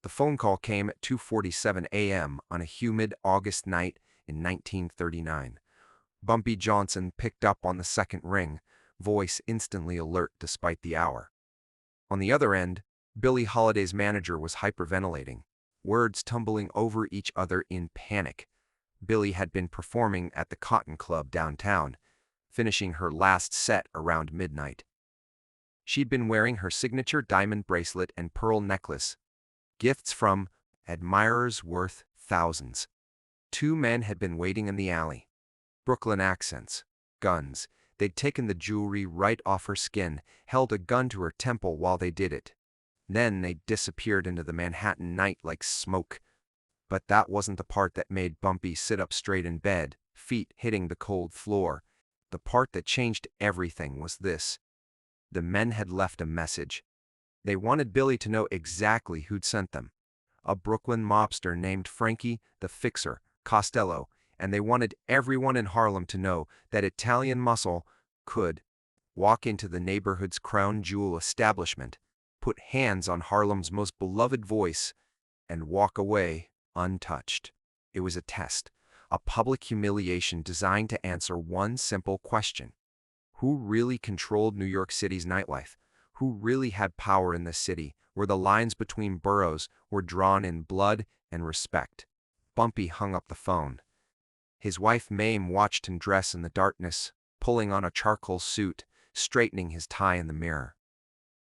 The phone call came at 2:47 a.m. on a humid August night in 1939. Bumpy Johnson picked up on the second ring, voice instantly alert despite the hour. On the other end, Billie Holiday's manager was hyperventilating, words tumbling over each other in panic. Billie had been performing at the Cotton Club downtown, finishing her last set around midnight. She'd been wearing her signature diamond bracelet and pearl necklace, gifts from admirers worth thousands. Two men had been waiting in the alley. Brooklyn accents, guns. They'd taken the jewelry right off her skin, held a gun to her temple while they did it. Then they disappeared into the Manhattan night like smoke. But that wasn't the part that made Bumpy sit up straight in bed, feet hitting the cold floor. The part that changed everything was this. The men had left a message. They wanted Billie to know exactly who'd sent them. A Brooklyn mobster named Frankie the Fixer Costello, and they wanted everyone in Harlem to know that Italian muscle could walk into the neighborhood's crown jewel establishment, put hands on Harlem's most beloved voice, and walk away untouched. It was a test, a public humiliation designed to answer one simple question. Who really controlled New York City's nightlife? Who really had power in the city, where the lines between boroughs were drawn in blood and respect? Bumpy hung up the phone. His wife Mame watched him dress in the darkness, pulling on a charcoal suit, straightening his tie in the mirror.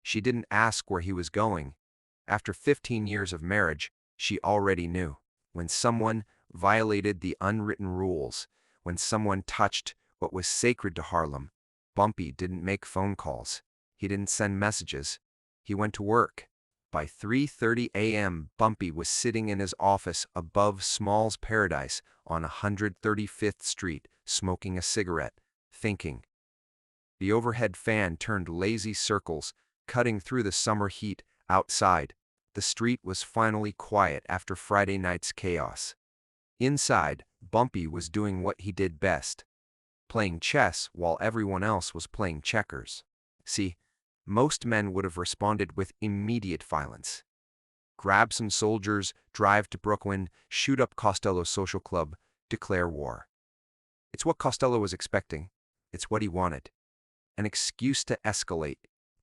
She didn't ask where he was going. After 15 years of marriage, she already knew. When someone violated the unwritten rules, when someone touched what was sacred to Harlem, Bumpy didn't make phone calls. He didn't send messages. He went to work. By 3:30 a.m., Bumpy was sitting in his office above Small's Paradise on 135th Street, smoking a cigarette, thinking. The overhead fan turned lazy circles, cutting through the summer heat outside. The street was finally quiet after Friday night's chaos. Inside, Bumpy was doing what he did best, playing chess while everyone else was playing checkers. See, most men would have responded with immediate violence. Grab some soldiers, drive to Brooklyn, shoot up Costello's social club, declare war. It's what Costello was expecting. It's what he wanted. An excuse to escalate,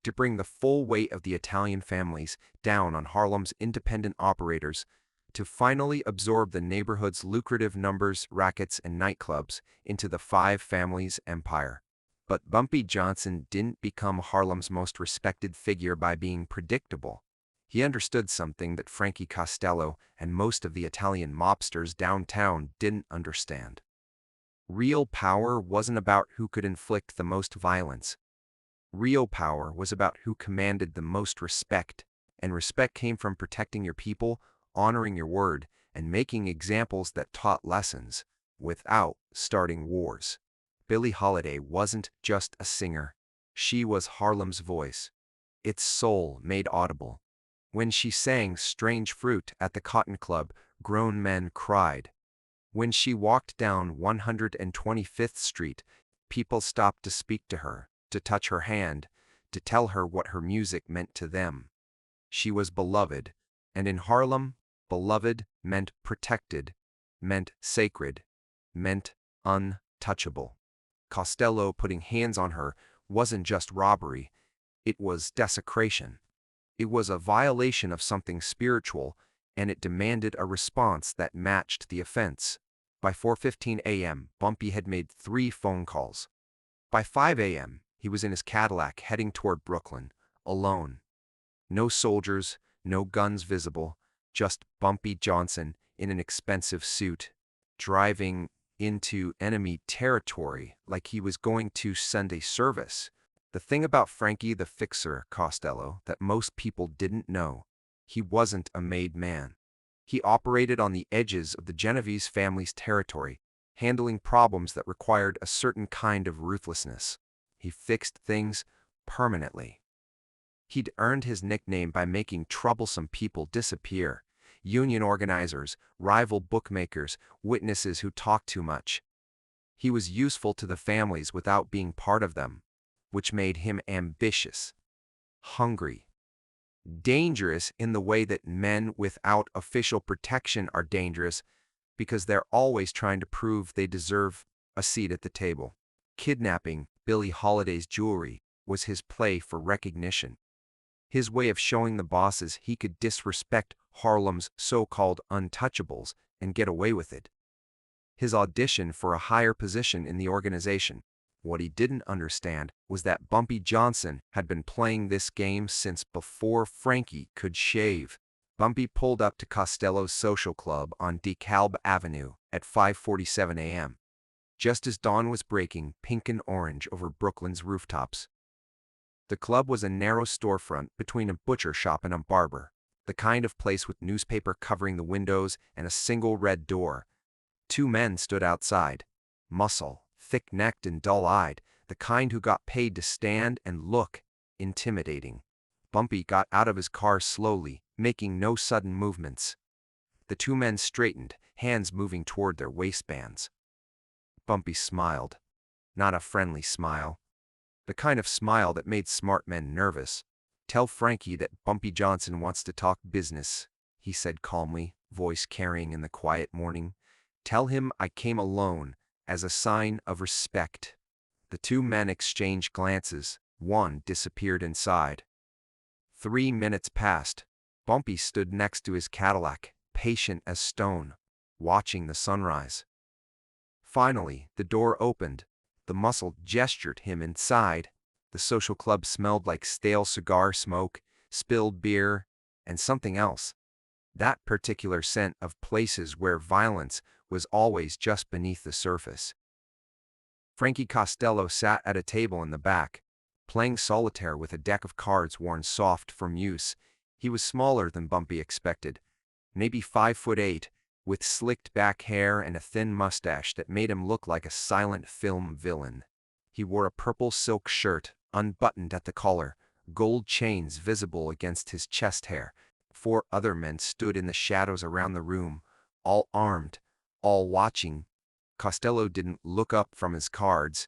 to bring the full weight of the Italian families down on Harlem's independent operators, to finally absorb the neighborhood's lucrative numbers, rackets, and nightclubs into the five families' empire. But Bumpy Johnson didn't become Harlem's most respected figure by being predictable. He understood something that Frankie Costello and most of the Italian mobsters downtown didn't understand. Real power wasn't about who could inflict the most violence. Real power was about who commanded the most respect, and respect came from protecting your people, honoring your word, and making examples that taught lessons, without starting wars. Billie Holiday wasn't just a singer. She was Harlem's voice, its soul made audible. When she sang Strange Fruit at the Cotton Club, grown men cried. When she walked down 125th Street, people stopped to speak to her, to touch her hand, to tell her what her music meant to them. She was beloved, and in Harlem, beloved meant protected, meant sacred, meant untouchable. Costello putting hands on her wasn't just robbery, it was desecration. It was a violation of something spiritual, and it demanded a response that matched the offense. By 4:15 a.m., Bumpy had made 3 phone calls. By 5 a.m., he was in his Cadillac heading toward Brooklyn, alone. No soldiers, no guns visible, just Bumpy Johnson in an expensive suit, driving into enemy territory like he was going to Sunday service. The thing about Frankie the Fixer Costello that most people didn't know, he wasn't a made man. He operated on the edges of the Genovese family's territory, handling problems that required a certain kind of ruthlessness. He fixed things permanently. He'd earned his nickname by making troublesome people disappear. Union organizers, rival bookmakers, witnesses who talked too much. He was useful to the families without being part of them, which made him ambitious, hungry. Dangerous in the way that men without official protection are dangerous because they're always trying to prove they deserve a seat at the table. Kidnapping Billie Holiday's jewelry was his play for recognition. His way of showing the bosses he could disrespect Harlem's so-called untouchables and get away with it. His audition for a higher position in the organization. What he didn't understand was that Bumpy Johnson had been playing this game since before Frankie could shave. Bumpy pulled up to Costello's social club on DeKalb Avenue at 5:47 a.m., just as dawn was breaking pink and orange over Brooklyn's rooftops. The club was a narrow storefront between a butcher shop and a barber, the kind of place with newspaper covering the windows and a single red door. Two men stood outside, muscle, thick-necked and dull-eyed, the kind who got paid to stand and look intimidating. Bumpy got out of his car slowly, making no sudden movements. The two men straightened, hands moving toward their waistbands. Bumpy smiled. Not a friendly smile. The kind of smile that made smart men nervous. "Tell Frankie that Bumpy Johnson wants to talk business," he said calmly, voice carrying in the quiet morning. "Tell him I came alone, as a sign of respect." The two men exchanged glances. One disappeared inside. 3 minutes passed. Bumpy stood next to his Cadillac, patient as stone, watching the sunrise. Finally, the door opened. The muscle gestured him inside. The social club smelled like stale cigar smoke, spilled beer, and something else. That particular scent of places where violence was always just beneath the surface. Frankie Costello sat at a table in the back, playing solitaire with a deck of cards worn soft from use. He was smaller than Bumpy expected, maybe 5'8", with slicked back hair and a thin mustache that made him look like a silent film villain. He wore a purple silk shirt, unbuttoned at the collar, gold chains visible against his chest hair. 4 other men stood in the shadows around the room, all armed, all watching. Costello didn't look up from his cards.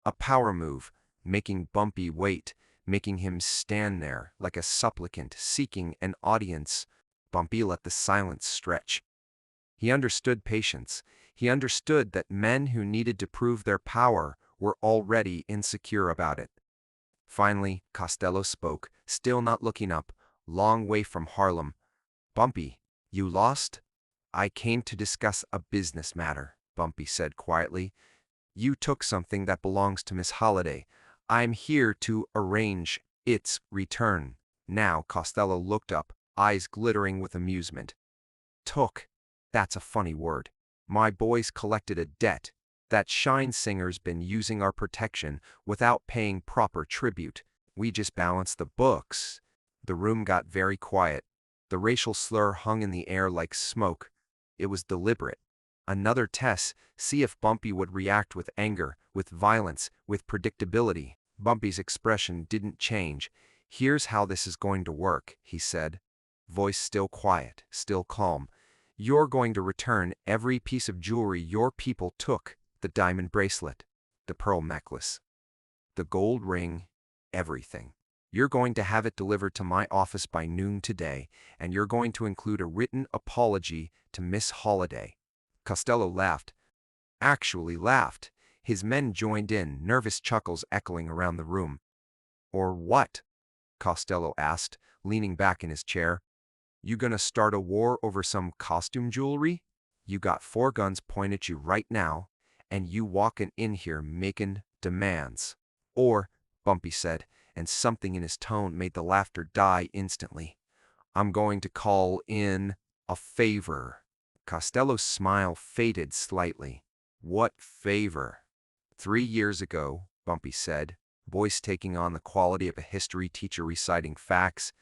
A power move, making Bumpy wait, making him stand there like a supplicant seeking an audience. Bumpy let the silence stretch. He understood patience. He understood that men who needed to prove their power were already insecure about it. Finally, Costello spoke, still not looking up, long way from Harlem. "Bumpy, you lost?" "I came to discuss a business matter," Bumpy said quietly. "You took something that belongs to Miss Holiday. I'm here to arrange its return." Now Costello looked up, eyes glittering with amusement. "Took? That's a funny word. My boys collected a debt. That Shine Singer's been using our protection without paying proper tribute. We just balanced the books." The room got very quiet. The racial slur hung in the air like smoke. It was deliberate. Another test, see if Bumpy would react with anger, with violence, with predictability. Bumpy's expression didn't change. "Here's how this is going to work," he said. Voice still quiet, still calm. "You're going to return every piece of jewelry your people took. The diamond bracelet, the pearl necklace, the gold ring, everything. You're going to have it delivered to my office by noon today, and you're going to include a written apology to Miss Holiday." Costello laughed. Actually laughed. His men joined in, nervous chuckles echoing around the room. "Or what?" Costello asked, leaning back in his chair. "You gonna start a war over some costume jewelry? You got 4 guns pointed at you right now, and you walking in here making demands. Or," Bumpy said, and something in his tone made the laughter die instantly, "I'm going to call in a favor." Costello's smile faded slightly. "What favor?" 3 years ago, Bumpy said, voice taking on the quality of a history teacher reciting facts,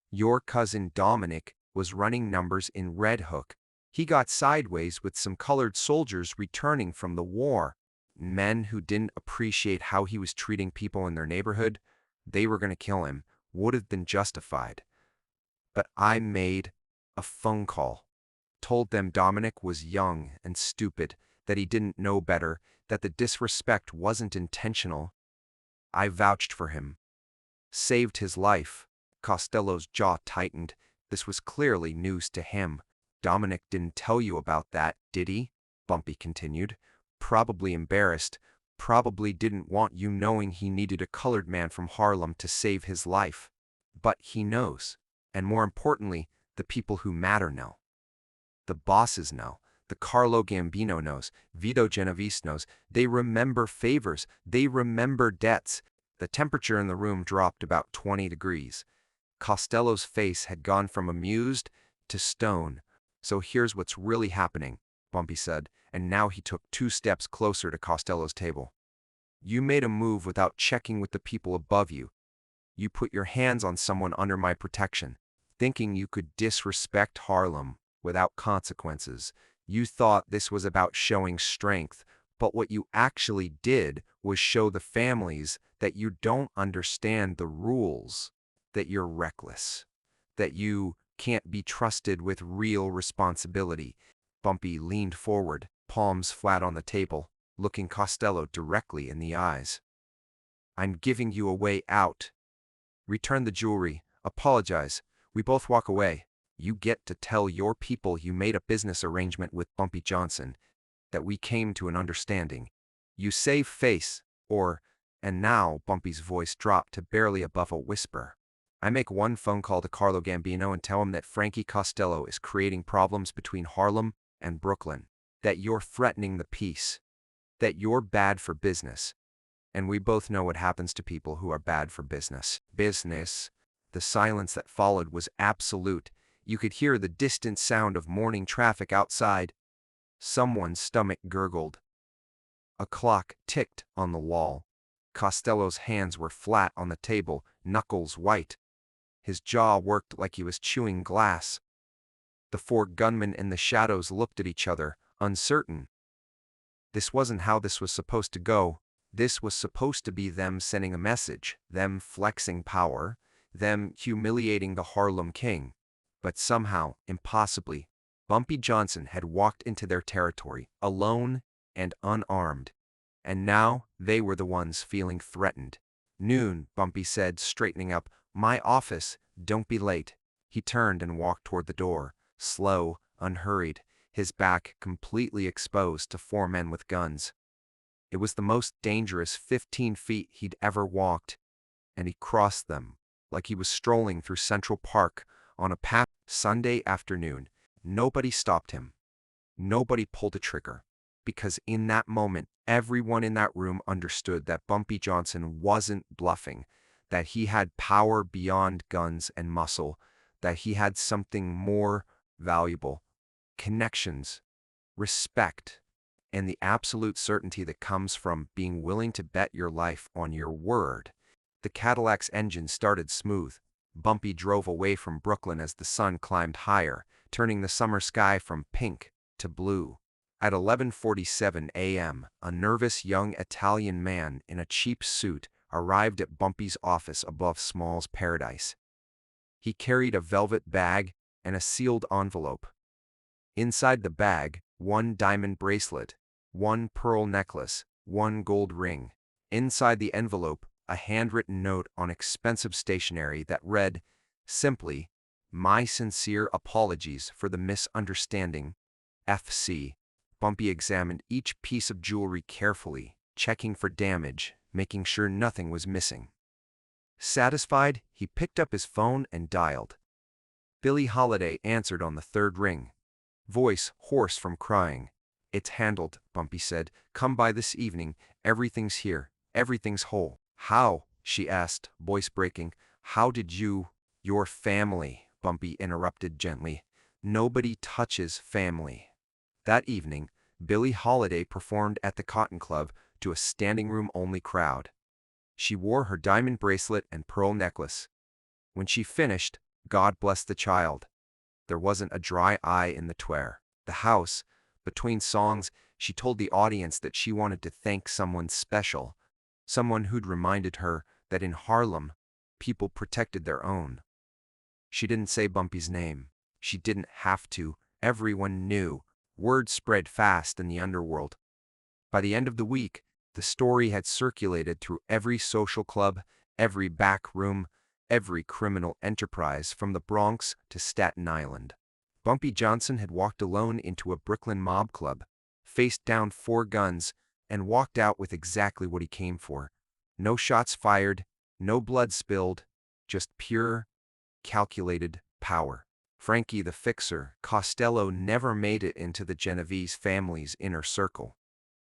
"your cousin Dominic was running numbers in Red Hook. He got sideways with some colored soldiers returning from the war. Men who didn't appreciate how he was treating people in their neighborhood. They were going to kill him. Would have been justified. But I made a phone call. Told them Dominic was young and stupid, that he didn't know better, that the disrespect wasn't intentional. I vouched for him. Saved his life. Costello's jaw tightened. This was clearly news to him. Dominic didn't tell you about that, did he? Bumpy continued. Probably embarrassed. Probably didn't want you knowing he needed a colored man from Harlem to save his life. But he knows. And more importantly, the people who matter know. The bosses know. The Carlo Gambino knows. Vito Genovese knows. They remember favors. They remember debts. The temperature in the room dropped about 20 degrees. Costello's face had gone from amused to stone. So here's what's really happening, Bumpy said, and now he took 2 steps closer to Costello's table. You made a move without checking with the people above you. You put your hands on someone under my protection, thinking you could disrespect Harlem without consequences. You thought this was about showing strength, but what you actually did was show the families that you don't understand the rules, that you're reckless, that you can't be trusted with real responsibility. Bumpy leaned forward, palms flat on the table, looking Costello directly in the eyes. I'm giving you a way out. Return the jewelry, apologize, we both walk away. You get to tell your people you made a business arrangement with Bumpy Johnson, that we came to an understanding. You save face, and now Bumpy's voice dropped to barely above a whisper. I make 1 phone call to Carlo Gambino and tell him that Frankie Costello is creating problems between Harlem and Brooklyn, that you're threatening the peace, that you're bad for business. And we both know what happens to people who are bad for business. Business. The silence that followed was absolute. You could hear the distant sound of morning traffic outside. Someone's stomach gurgled. A clock ticked on the wall. Costello's hands were flat on the table, knuckles white. His jaw worked like he was chewing glass. The 4 gunmen in the shadows looked at each other, uncertain. This wasn't how this was supposed to go. This was supposed to be them sending a message, them flexing power, them humiliating the Harlem King. But somehow, impossibly, Bumpy Johnson had walked into their territory, alone and unarmed. And now they were the ones feeling threatened. Noon, Bumpy said, straightening up. My office, don't be late. He turned and walked toward the door, slow, unhurried, his back completely exposed to 4 men with guns. It was the most dangerous 15 feet he'd ever walked, and he crossed them like he was strolling through Central Park on a path. Sunday afternoon. Nobody stopped him. Nobody pulled a trigger. Because in that moment, everyone in that room understood that Bumpy Johnson wasn't bluffing, that he had power beyond guns and muscle, that he had something more valuable: connections, respect, and the absolute certainty that comes from being willing to bet your life on your word. The Cadillac's engine started smooth. Bumpy drove away from Brooklyn as the sun climbed higher, turning the summer sky from pink to blue. At 11:47 a.m., a nervous young Italian man in a cheap suit arrived at Bumpy's office above Small's Paradise. He carried a velvet bag and a sealed envelope. Inside the bag, 1 diamond bracelet, 1 pearl necklace, 1 gold ring. Inside the envelope, a handwritten note on expensive stationery that read, simply, My sincere apologies for the misunderstanding. F.C. Bumpy examined each piece of jewelry carefully, checking for damage, making sure nothing was missing. Satisfied, he picked up his phone and dialed. Billie Holiday answered on the 3rd ring. Voice hoarse from crying. It's handled, Bumpy said. Come by this evening. Everything's here. Everything's whole. How? She asked, voice breaking. How did you? Your family, Bumpy interrupted gently. Nobody touches family. That evening, Billie Holiday performed at the Cotton Club to a standing-room-only crowd. She wore her diamond bracelet and pearl necklace. When she finished, God bless the child. There wasn't a dry eye in the twere. The house, between songs, she told the audience that she wanted to thank someone special, someone who'd reminded her that in Harlem, people protected their own. She didn't say Bumpy's name. She didn't have to. Everyone knew. Word spread fast in the underworld. By the end of the week, the story had circulated through every social club, every back room, every criminal enterprise from the Bronx to Staten Island. Bumpy Johnson had walked alone into a Brooklyn mob club, faced down 4 guns, and walked out with exactly what he came for. No shots fired, no blood spilled, just pure, calculated power. Frankie the Fixer Costello never made it into the Genovese family's inner circle.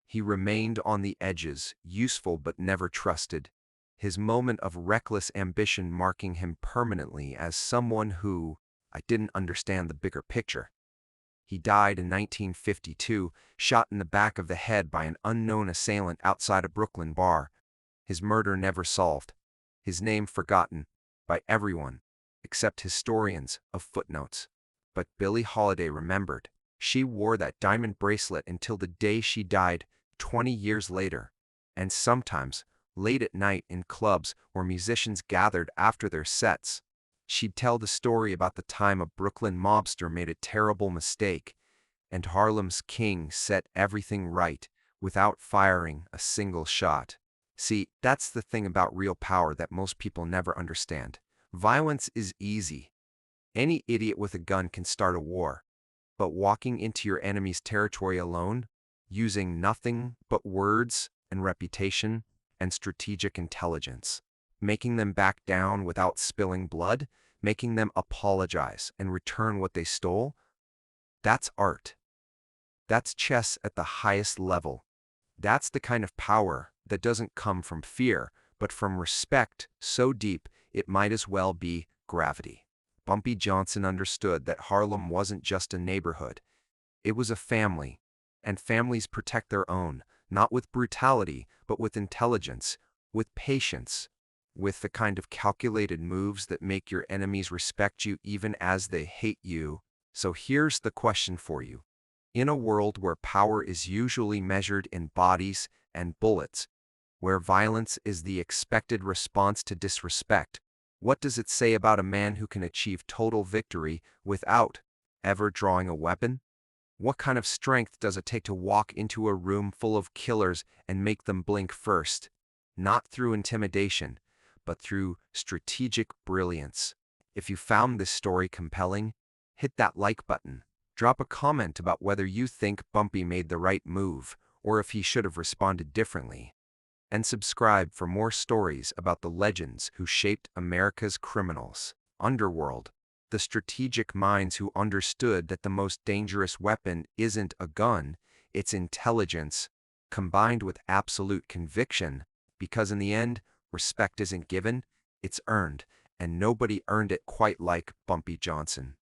He remained on the edges, useful but never trusted, his moment of reckless ambition marking him permanently as someone who, I didn't understand the bigger picture. He died in 1952, shot in the back of the head by an unknown assailant outside a Brooklyn bar. His murder never solved, his name forgotten by everyone except historians of footnotes. But Billie Holiday remembered. She wore that diamond bracelet until the day she died 20 years later. And sometimes, late at night in clubs where musicians gathered after their sets, she'd tell the story about the time a Brooklyn mobster made a terrible mistake, and Harlem's king set everything right without firing a single shot. See, that's the thing about real power that most people never understand. Violence is easy. Any idiot with a gun can start a war. But walking into your enemy's territory alone, using nothing but words and reputation and strategic intelligence, making them back down without spilling blood, making them apologize and return what they stole, that's art. That's chess at the highest level. That's the kind of power that doesn't come from fear, but from respect so deep it might as well be gravity. Bumpy Johnson understood that Harlem wasn't just a neighborhood. It was a family, and families protect their own, not with brutality, but with intelligence, with patience, with the kind of calculated moves that make your enemies respect you even as they hate you. So here's the question for you. In a world where power is usually measured in bodies and bullets, where violence is the expected response to disrespect, what does it say about a man who can achieve total victory without ever drawing a weapon? What kind of strength does it take to walk into a room full of killers and make them blink first? Not through intimidation, but through strategic brilliance. If you found this story compelling, hit that like button. Drop a comment about whether you think Bumpy made the right move or if he should have responded differently. And subscribe for more stories about the legends who shaped America's criminals. Underworld, the strategic minds who understood that the most dangerous weapon isn't a gun, it's intelligence, combined with absolute conviction, because in the end, respect isn't given, it's earned, and nobody earned it quite like Bumpy Johnson.